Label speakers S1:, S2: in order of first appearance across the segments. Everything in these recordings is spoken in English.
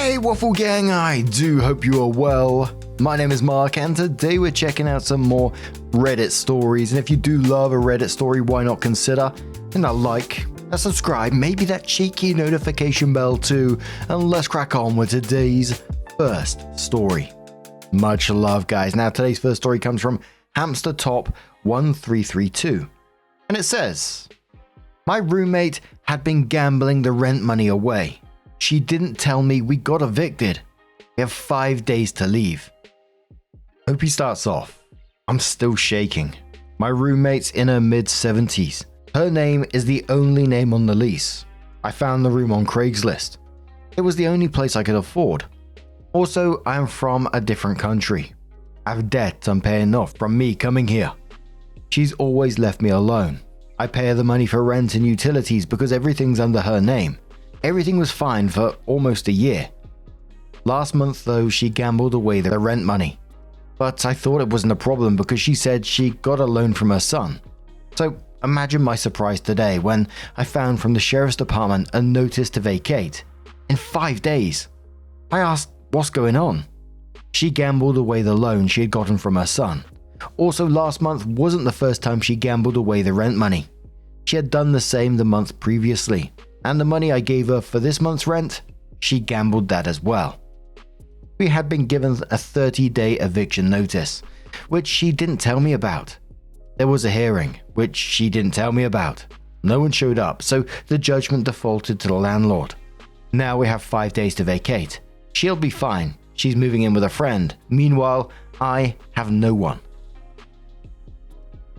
S1: Hey Waffle Gang, I do hope you are well. My name is Mark and today we're checking out some more Reddit stories, and if you do love a Reddit story, why not consider hitting that like, a subscribe, maybe that cheeky notification bell too, and let's crack on with today's first story. Much love guys. Now today's first story comes from Hamster Top 1332 and it says, my roommate had been gambling the rent money away. She didn't tell me we got evicted. We have 5 days to leave. Hope he starts off. I'm still shaking. My roommate's in her mid-70s. Her name is the only name on the lease. I found the room on Craigslist. It was the only place I could afford. Also, I am from a different country. I have debt I'm paying off from me coming here. She's always left me alone. I pay her the money for rent and utilities because everything's under her name. Everything was fine for almost a year. Last month though, she gambled away the rent money. But I thought it wasn't a problem because she said she got a loan from her son. So imagine my surprise today when I found from the sheriff's department a notice to vacate. In 5 days. I asked, what's going on? She gambled away the loan she had gotten from her son. Also, last month wasn't the first time she gambled away the rent money. She had done the same the month previously. And the money I gave her for this month's rent, she gambled that as well. We had been given a 30-day eviction notice, which she didn't tell me about. There was a hearing, which she didn't tell me about. No one showed up, so the judgment defaulted to the landlord. Now we have 5 days to vacate. She'll be fine. She's moving in with a friend. Meanwhile, I have no one.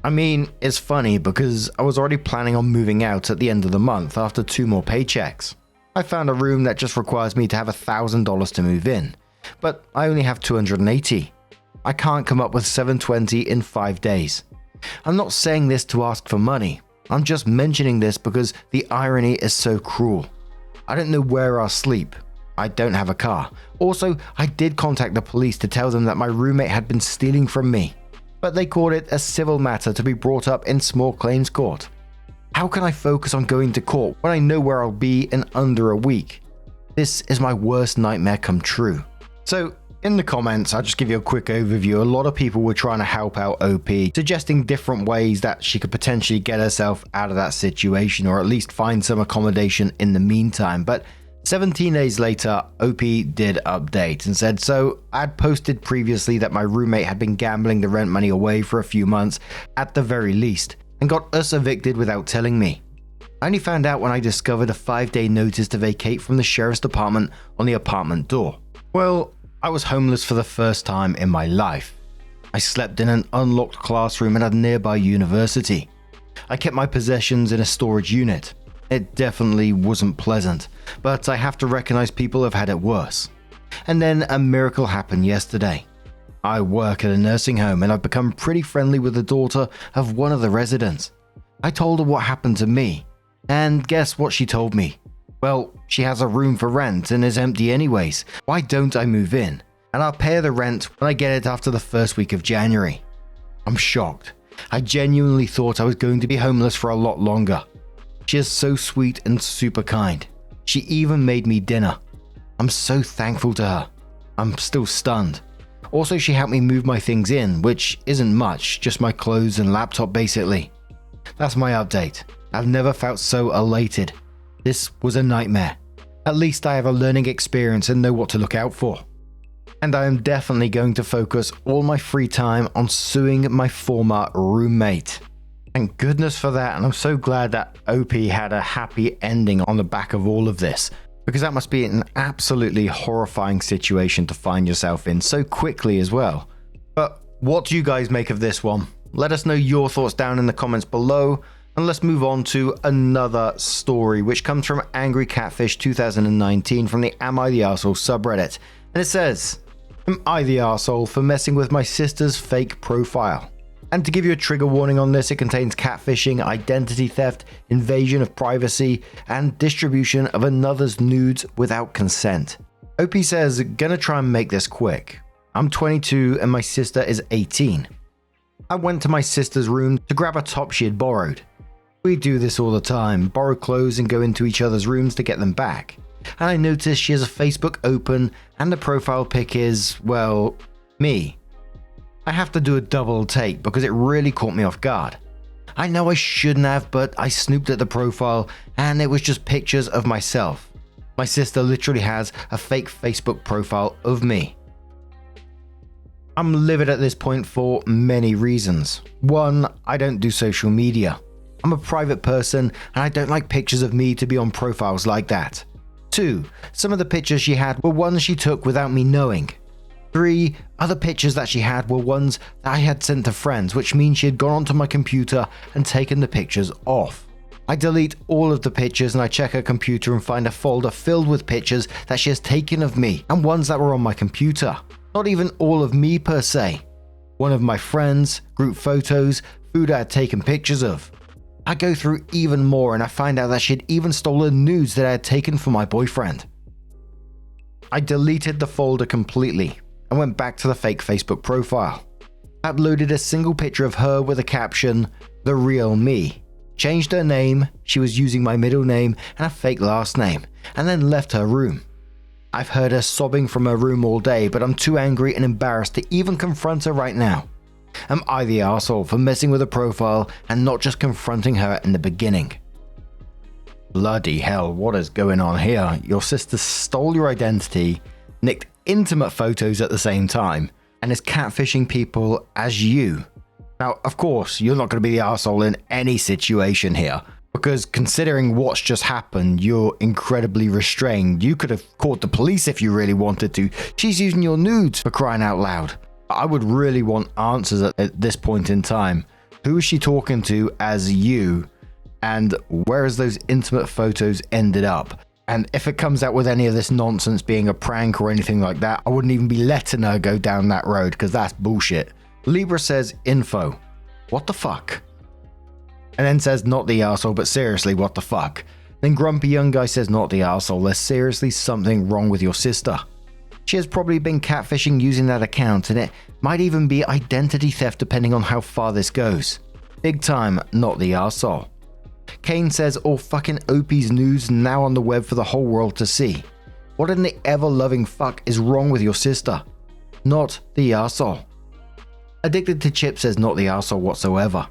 S1: I mean, it's funny because I was already planning on moving out at the end of the month after 2 more paychecks. I found a room that just requires me to have $1,000 to move in, but I only have $280. I can't come up with $720 in 5 days. I'm not saying this to ask for money. I'm just mentioning this because the irony is so cruel. I don't know where I'll sleep. I don't have a car. Also, I did contact the police to tell them that my roommate had been stealing from me, but they called it a civil matter to be brought up in small claims court. How can I focus on going to court when I know where I'll be in under a week? This is my worst nightmare come true. So, in the comments, I'll just give you a quick overview. A lot of people were trying to help out OP, suggesting different ways that she could potentially get herself out of that situation, or at least find some accommodation in the meantime. But 17 days later, OP did update and said, so I'd posted previously that my roommate had been gambling the rent money away for a few months at the very least and got us evicted without telling me. I only found out when I discovered a 5-day notice to vacate from the sheriff's department on the apartment door. Well, I was homeless for the first time in my life. I slept in an unlocked classroom at a nearby university. I kept my possessions in a storage unit. It definitely wasn't pleasant, but I have to recognize people have had it worse. And then a miracle happened yesterday. I work at a nursing home and I've become pretty friendly with the daughter of one of the residents. I told her what happened to me, and guess what she told me? Well, she has a room for rent and is empty anyways. Why don't I move in? And I'll pay her the rent when I get it after the first week of January. I'm shocked. I genuinely thought I was going to be homeless for a lot longer. She is so sweet and super kind. She even made me dinner. I'm so thankful to her. I'm still stunned. Also, she helped me move my things in, which isn't much, just my clothes and laptop basically. That's my update. I've never felt so elated. This was a nightmare. At least I have a learning experience and know what to look out for. And I am definitely going to focus all my free time on suing my former roommate. Thank goodness for that, and I'm so glad that OP had a happy ending on the back of all of this, because that must be an absolutely horrifying situation to find yourself in so quickly as well. But what do you guys make of this one? Let us know your thoughts down in the comments below, and let's move on to another story, which comes from Angry Catfish 2019 from the Am I the Arsehole subreddit, and it says, am I the arsehole for messing with my sister's fake profile? And to give you a trigger warning on this, it contains catfishing, identity theft, invasion of privacy, and distribution of another's nudes without consent. OP says, gonna try and make this quick. I'm 22 and my sister is 18. I went to my sister's room to grab a top she had borrowed. We do this all the time, borrow clothes and go into each other's rooms to get them back. and I noticed she has a Facebook open and the profile pic is, well, me. I have to do a double take because it really caught me off guard. I know I shouldn't have, but I snooped at the profile and it was just pictures of myself. My sister literally has a fake Facebook profile of me. I'm livid at this point for many reasons. 1, I don't do social media. I'm a private person and I don't like pictures of me to be on profiles like that. 2, some of the pictures she had were ones she took without me knowing. 3, other pictures that she had were ones that I had sent to friends, which means she had gone onto my computer and taken the pictures off. I delete all of the pictures and I check her computer and find a folder filled with pictures that she has taken of me and ones that were on my computer. Not even all of me per se. One of my friends, group photos, food I had taken pictures of. I go through even more and I find out that she had even stolen nudes that I had taken for my boyfriend. I deleted the folder completely and went back to the fake Facebook profile. I uploaded a single picture of her with a caption, "The real me." Changed her name, she was using my middle name and a fake last name, and then left her room. I've heard her sobbing from her room all day, but I'm too angry and embarrassed to even confront her right now. Am I the arsehole for messing with a profile and not just confronting her in the beginning? Bloody hell, what is going on here? Your sister stole your identity, nicked intimate photos at the same time, and is catfishing people as you. Now, of course, you're not going to be the arsehole in any situation here, because considering what's just happened, you're incredibly restrained. You could have called the police if you really wanted to. She's using your nudes, for crying out loud. I would really want answers at this point in time. Who is she talking to as you? And where has those intimate photos ended up? And if it comes out with any of this nonsense being a prank or anything like that, I wouldn't even be letting her go down that road because that's bullshit. Libra says info. What the fuck? And then says not the arsehole, but seriously, what the fuck? Then Grumpy Young Guy says not the arsehole, there's seriously something wrong with your sister. She has probably been catfishing using that account, and it might even be identity theft depending on how far this goes. Big time, not the arsehole. Kane says all fucking Opie's news now on the web for the whole world to see. What in the ever-loving fuck is wrong with your sister? Not the arsehole. Addicted to Chip says not the arsehole whatsoever.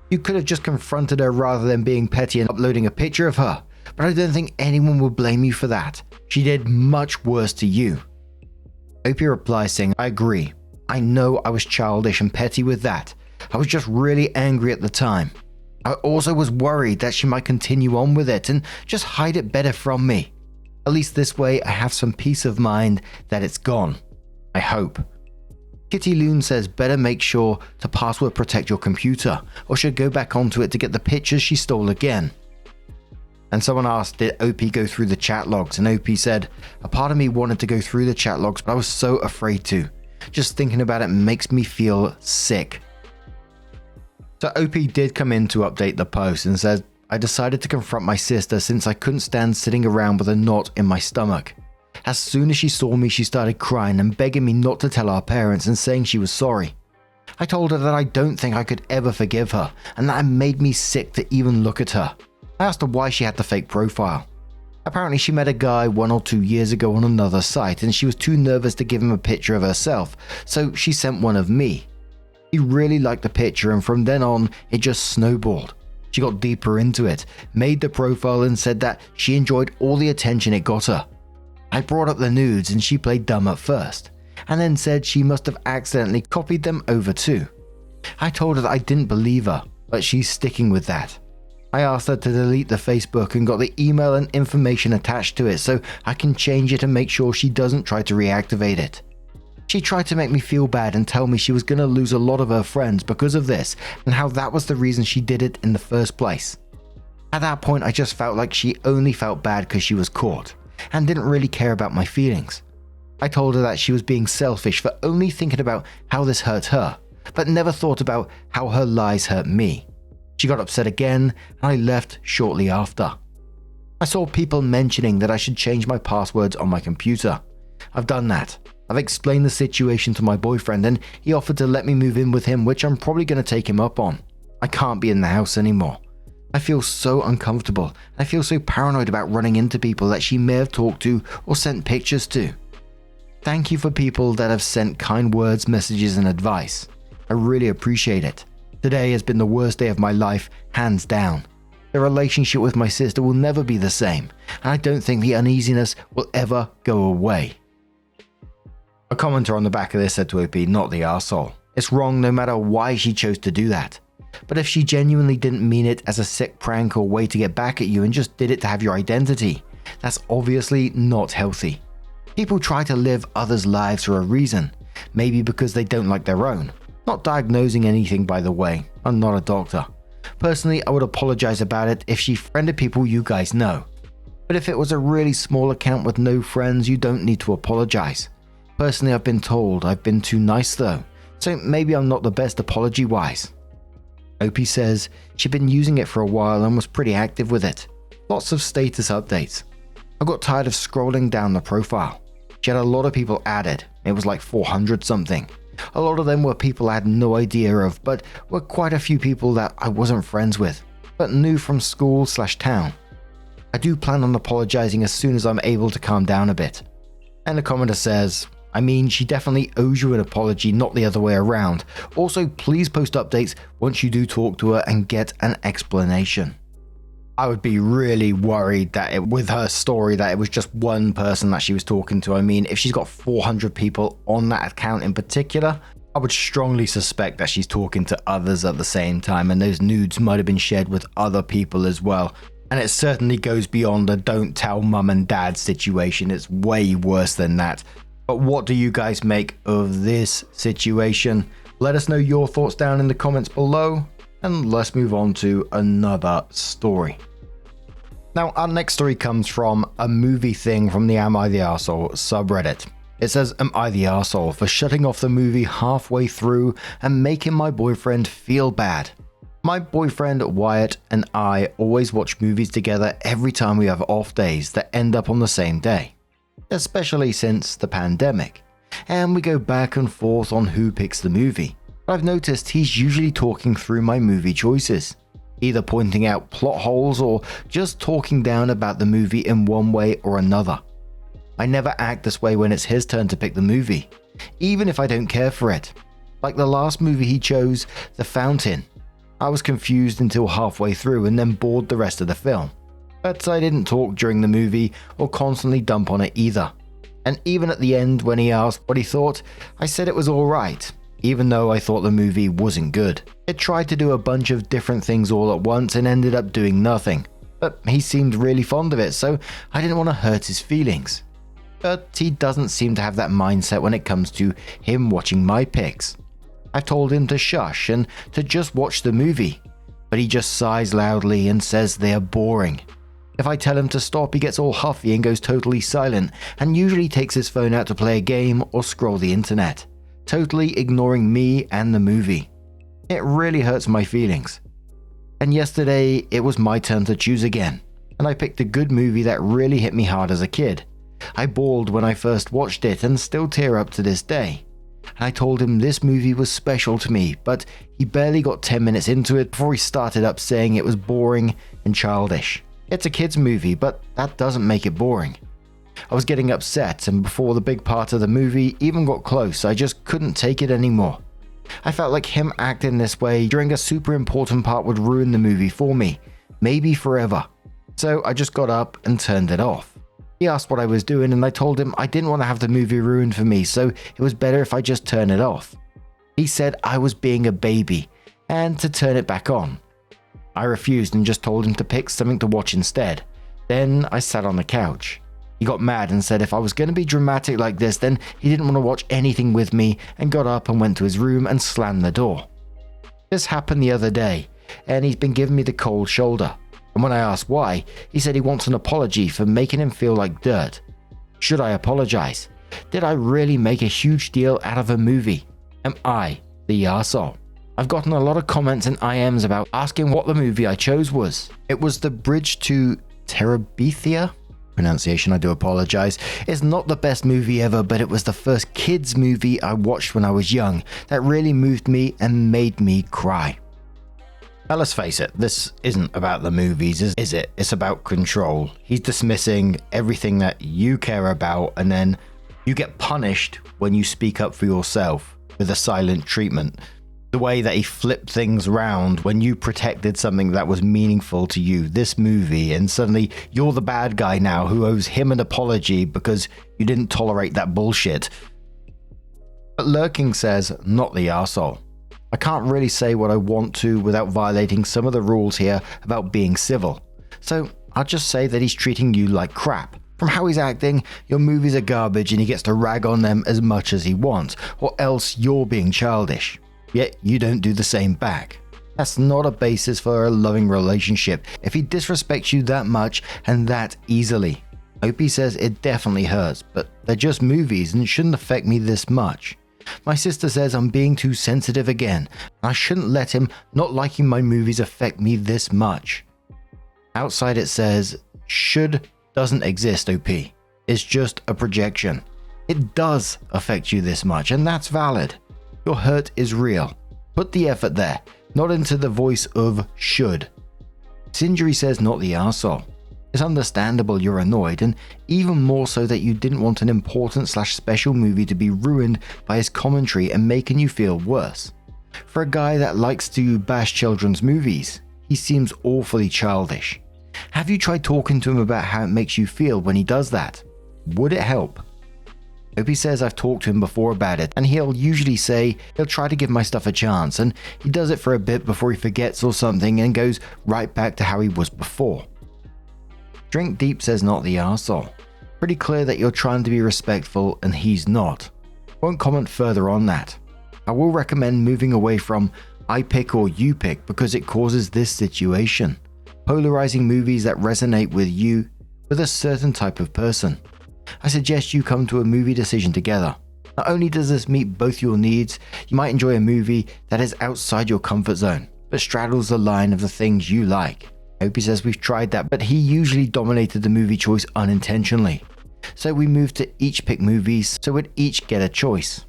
S1: You could have just confronted her rather than being petty and uploading a picture of her, but I don't think anyone would blame you for that. She did much worse to you. Opie replies saying, I agree. I know I was childish and petty with that. I was just really angry at the time. I also was worried that she might continue on with it and just hide it better from me. At least this way I have some peace of mind that it's gone. I hope. Kitty Loon says better make sure to password protect your computer or she'll go back onto it to get the pictures she stole again. And someone asked, did OP go through the chat logs? And OP said, a part of me wanted to go through the chat logs, but I was so afraid to. Just thinking about it makes me feel sick. So OP did come in to update the post and said, I decided to confront my sister since I couldn't stand sitting around with a knot in my stomach. As soon as she saw me, she started crying and begging me not to tell our parents and saying she was sorry. I told her that I don't think I could ever forgive her and that it made me sick to even look at her. I asked her why she had the fake profile. Apparently she met a guy 1 or 2 years ago on another site and she was too nervous to give him a picture of herself, so she sent one of me. He really liked the picture and from then on it just snowballed. She got deeper into it, made the profile and said that she enjoyed all the attention it got her. I brought up the nudes and she played dumb at first, and then said she must have accidentally copied them over too. I told her that I didn't believe her, but she's sticking with that. I asked her to delete the Facebook and got the email and information attached to it so I can change it and make sure she doesn't try to reactivate it. She tried to make me feel bad and tell me she was going to lose a lot of her friends because of this and how that was the reason she did it in the first place. At that point I just felt like she only felt bad because she was caught and didn't really care about my feelings. I told her that she was being selfish for only thinking about how this hurt her, but never thought about how her lies hurt me. She got upset again and I left shortly after. I saw people mentioning that I should change my passwords on my computer. I've done that. I've explained the situation to my boyfriend and he offered to let me move in with him, which I'm probably going to take him up on. I can't be in the house anymore. I feel so uncomfortable. I feel so paranoid about running into people that she may have talked to or sent pictures to. Thank you for people that have sent kind words, messages, and advice. I really appreciate it. Today has been the worst day of my life, hands down. The relationship with my sister will never be the same, and I don't think the uneasiness will ever go away. A commenter on the back of this said to OP, not the arsehole. It's wrong no matter why she chose to do that. But if she genuinely didn't mean it as a sick prank or way to get back at you and just did it to have your identity, that's obviously not healthy. People try to live others' lives for a reason, maybe because they don't like their own. Not diagnosing anything, by the way. I'm not a doctor. Personally, I would apologize about it if she friended people you guys know. But if it was a really small account with no friends, you don't need to apologize. Personally, I've been told I've been too nice though, so maybe I'm not the best apology-wise. OP says she'd been using it for a while and was pretty active with it. Lots of status updates. I got tired of scrolling down the profile. She had a lot of people added. It was like 400 something. A lot of them were people I had no idea of, but were quite a few people that I wasn't friends with, but knew from school/town. I do plan on apologizing as soon as I'm able to calm down a bit. And the commenter says, I mean, she definitely owes you an apology, not the other way around. Also, please post updates once you do talk to her and get an explanation. I would be really worried that with her story that it was just one person that she was talking to. I mean, if she's got 400 people on that account in particular, I would strongly suspect that she's talking to others at the same time, and those nudes might have been shared with other people as well. And it certainly goes beyond a don't tell mum and dad situation. It's way worse than that. But what do you guys make of this situation? Let us know your thoughts down in the comments below. And let's move on to another story. Now, our next story comes from a movie thing from the Am I the Arsehole subreddit. It says, am I the arsehole for shutting off the movie halfway through and making my boyfriend feel bad? My boyfriend Wyatt and I always watch movies together every time we have off days that end up on the same day, especially since the pandemic, and we go back and forth on who picks the movie. I've noticed he's usually talking through my movie choices, either pointing out plot holes or just talking down about the movie in one way or another. I never act this way when it's his turn to pick the movie, even if I don't care for it. Like the last movie he chose, The Fountain. I was confused until halfway through and then bored the rest of the film. But I didn't talk during the movie or constantly dump on it either. And even at the end when he asked what he thought, I said it was alright, even though I thought the movie wasn't good. It tried to do a bunch of different things all at once and ended up doing nothing. But he seemed really fond of it, so I didn't want to hurt his feelings. But he doesn't seem to have that mindset when it comes to him watching my picks. I've told him to shush and to just watch the movie, but he just sighs loudly and says they are boring. If I tell him to stop, he gets all huffy and goes totally silent, and usually takes his phone out to play a game or scroll the internet, totally ignoring me and the movie. It really hurts my feelings. And yesterday, it was my turn to choose again, and I picked a good movie that really hit me hard as a kid. I bawled when I first watched it and still tear up to this day. And I told him this movie was special to me, but he barely got 10 minutes into it before he started up saying it was boring and childish. It's a kid's movie, but that doesn't make it boring. I was getting upset, and before the big part of the movie even got close, I just couldn't take it anymore. I felt like him acting this way during a super important part would ruin the movie for me, maybe forever. So I just got up and turned it off. He asked what I was doing, and I told him I didn't want to have the movie ruined for me, so it was better if I just turn it off. He said I was being a baby, and to turn it back on. I refused and just told him to pick something to watch instead. Then I sat on the couch. He got mad and said if I was going to be dramatic like this, then he didn't want to watch anything with me, and got up and went to his room and slammed the door. This happened the other day, and he's been giving me the cold shoulder. And when I asked why, he said he wants an apology for making him feel like dirt. Should I apologize? Did I really make a huge deal out of a movie? Am I the arsehole? I've gotten a lot of comments and IMs about asking what the movie I chose was. It was The Bridge to Terabithia? Pronunciation, I do apologize. It's not the best movie ever, but it was the first kids movie I watched when I was young that really moved me and made me cry. Now let's face it, this isn't about the movies, is it? It's about control. He's dismissing everything that you care about, and then you get punished when you speak up for yourself with a silent treatment. The way that he flipped things around when you protected something that was meaningful to you, this movie, and suddenly you're the bad guy now who owes him an apology because you didn't tolerate that bullshit. But Lurking says, not the arsehole. I can't really say what I want to without violating some of the rules here about being civil. So I'll just say that he's treating you like crap. From how he's acting, your movies are garbage and he gets to rag on them as much as he wants, or else you're being childish. Yet you don't do the same back. That's not a basis for a loving relationship if he disrespects you that much and that easily. Opie says it definitely hurts, but they're just movies and shouldn't affect me this much. My sister says I'm being too sensitive again. I shouldn't let him not liking my movies affect me this much. Outside it says, should doesn't exist, OP. It's just a projection. It does affect you this much, and that's valid. Your hurt is real. Put the effort there, not into the voice of should. Singery says not the arsehole. It's understandable you're annoyed, and even more so that you didn't want an important/special movie to be ruined by his commentary and making you feel worse. For a guy that likes to bash children's movies, he seems awfully childish. Have you tried talking to him about how it makes you feel when he does that? Would it help? Opie says I've talked to him before about it, and he'll usually say he'll try to give my stuff a chance, and he does it for a bit before he forgets or something and goes right back to how he was before. Drink Deep says not the arsehole. Pretty clear that you're trying to be respectful and he's not. Won't comment further on that. I will recommend moving away from I pick or you pick because it causes this situation. Polarizing movies that resonate with you with a certain type of person. I suggest you come to a movie decision together. Not only does this meet both your needs, you might enjoy a movie that is outside your comfort zone, but straddles the line of the things you like. Opie says we've tried that, but he usually dominated the movie choice unintentionally. So we moved to each pick movies so we'd each get a choice.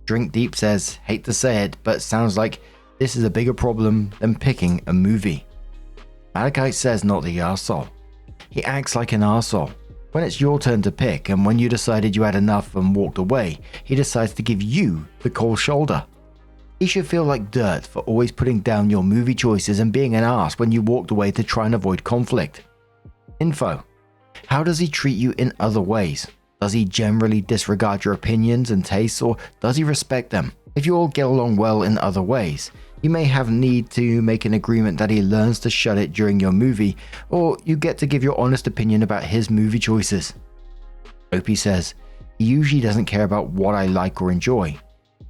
S1: Drink Deep says, hate to say it, but it sounds like this is a bigger problem than picking a movie. Malachite says not the arsehole. He acts like an arsehole. When it's your turn to pick and when you decided you had enough and walked away, he decides to give you the cold shoulder. He should feel like dirt for always putting down your movie choices and being an arse when you walked away to try and avoid conflict. Info. How does he treat you in other ways? Does he generally disregard your opinions and tastes, or does he respect them? If you all get along well in other ways, you may have need to make an agreement that he learns to shut it during your movie, or you get to give your honest opinion about his movie choices. Opie says, he usually doesn't care about what I like or enjoy.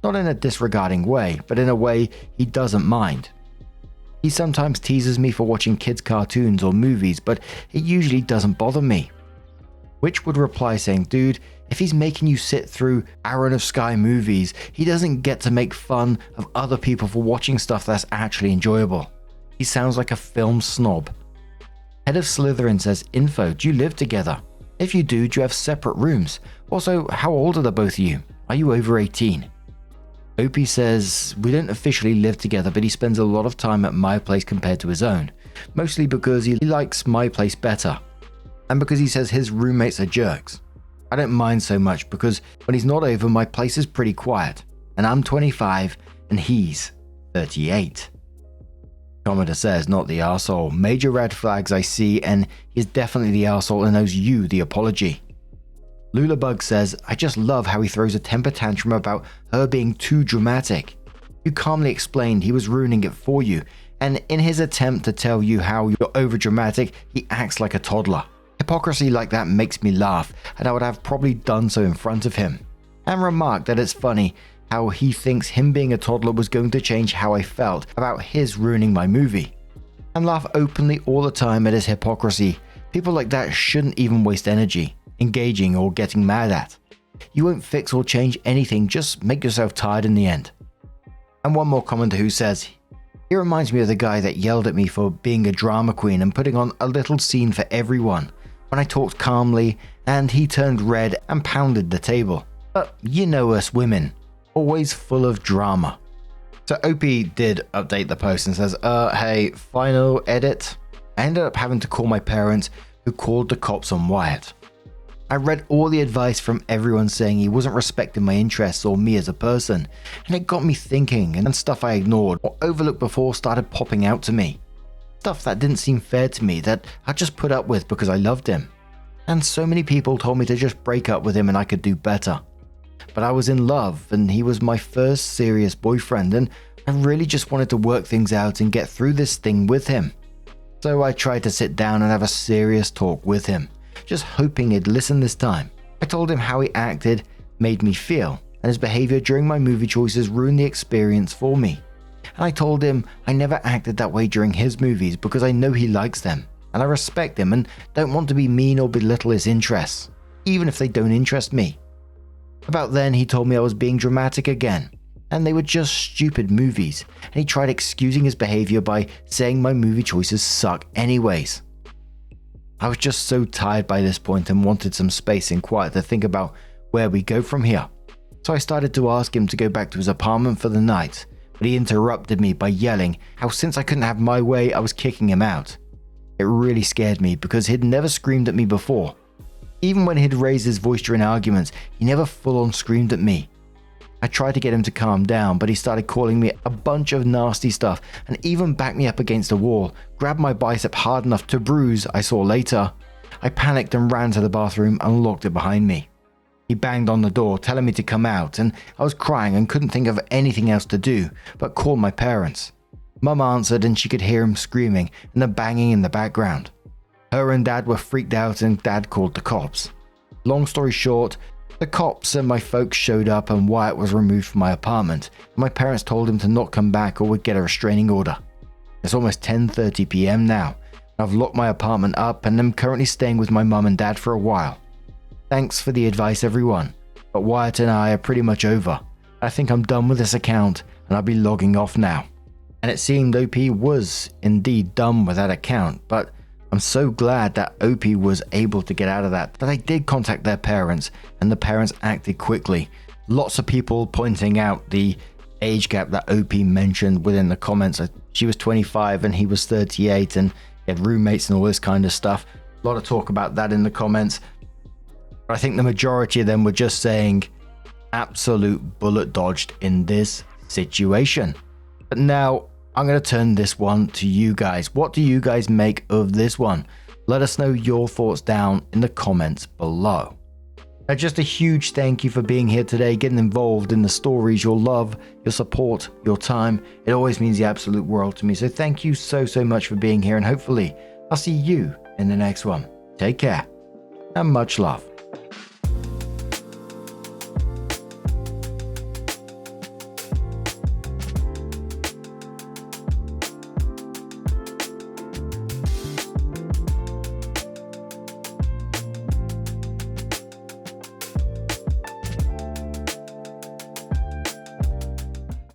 S1: Not in a disregarding way, but in a way he doesn't mind. He sometimes teases me for watching kids' cartoons or movies, but it usually doesn't bother me. Which would reply saying, dude, if he's making you sit through Aaron of Sky movies, he doesn't get to make fun of other people for watching stuff that's actually enjoyable. He sounds like a film snob. Head of Slytherin says, info, do you live together? If you do you have separate rooms? Also, how old are the both of you? Are you over 18? Opie says, we don't officially live together, but he spends a lot of time at my place compared to his own. Mostly because he likes my place better. And because he says his roommates are jerks. I don't mind so much because when he's not over, my place is pretty quiet. And I'm 25 and he's 38. Commodore says, not the arsehole. Major red flags I see, and he's definitely the arsehole and owes you the apology. Lulabug says, I just love how he throws a temper tantrum about her being too dramatic. You calmly explained he was ruining it for you, and in his attempt to tell you how you're overdramatic, he acts like a toddler. Hypocrisy like that makes me laugh, and I would have probably done so in front of him. And remarked that it's funny how he thinks him being a toddler was going to change how I felt about his ruining my movie. And laugh openly all the time at his hypocrisy. People like that shouldn't even waste energy engaging or getting mad at. You won't fix or change anything, just make yourself tired in the end. And one more commenter who says, he reminds me of the guy that yelled at me for being a drama queen and putting on a little scene for everyone when I talked calmly and he turned red and pounded the table. But you know us women, always full of drama. So OP did update the post and says, hey, final edit. I ended up having to call my parents, who called the cops on Wyatt. I read all the advice from everyone saying he wasn't respecting my interests or me as a person, and it got me thinking, and stuff I ignored or overlooked before started popping out to me. Stuff that didn't seem fair to me that I just put up with because I loved him. And so many people told me to just break up with him and I could do better. But I was in love and he was my first serious boyfriend, and I really just wanted to work things out and get through this thing with him. So I tried to sit down and have a serious talk with him, just hoping he'd listen this time. I told him how he acted made me feel, and his behavior during my movie choices ruined the experience for me. And I told him I never acted that way during his movies because I know he likes them, and I respect him and don't want to be mean or belittle his interests, even if they don't interest me. About then, he told me I was being dramatic again, and they were just stupid movies, and he tried excusing his behavior by saying my movie choices suck anyways. I was just so tired by this point and wanted some space and quiet to think about where we go from here. So I started to ask him to go back to his apartment for the night, but he interrupted me by yelling how since I couldn't have my way, I was kicking him out. It really scared me because he'd never screamed at me before. Even when he'd raised his voice during arguments, he never full-on screamed at me. I tried to get him to calm down, but he started calling me a bunch of nasty stuff and even backed me up against a wall, grabbed my bicep hard enough to bruise I saw later. I panicked and ran to the bathroom and locked it behind me. He banged on the door, telling me to come out, and I was crying and couldn't think of anything else to do but call my parents. Mum answered and she could hear him screaming and the banging in the background. Her and Dad were freaked out and Dad called the cops. Long story short, the cops and my folks showed up and Wyatt was removed from my apartment. My parents told him to not come back or would get a restraining order. It's almost 10:30 p.m. now. I've locked my apartment up and am currently staying with my mum and dad for a while. Thanks for the advice, everyone, but Wyatt and I are pretty much over. I think I'm done with this account and I'll be logging off now. And it seemed OP was indeed done with that account, but I'm so glad that OP was able to get out of that I did contact their parents and the parents acted quickly. Lots of people pointing out the age gap that OP mentioned within the comments. She was 25 and he was 38 and he had roommates and all this kind of stuff. A lot of talk about that in the comments. But I think the majority of them were just saying absolute bullet dodged in this situation. But now I'm going to turn this one to you guys. What do you guys make of this one? Let us know your thoughts down in the comments below. Now, just a huge thank you for being here today, getting involved in the stories, your love, your support, your time. It always means the absolute world to me. So thank you so much for being here, and hopefully I'll see you in the next one. Take care and much love.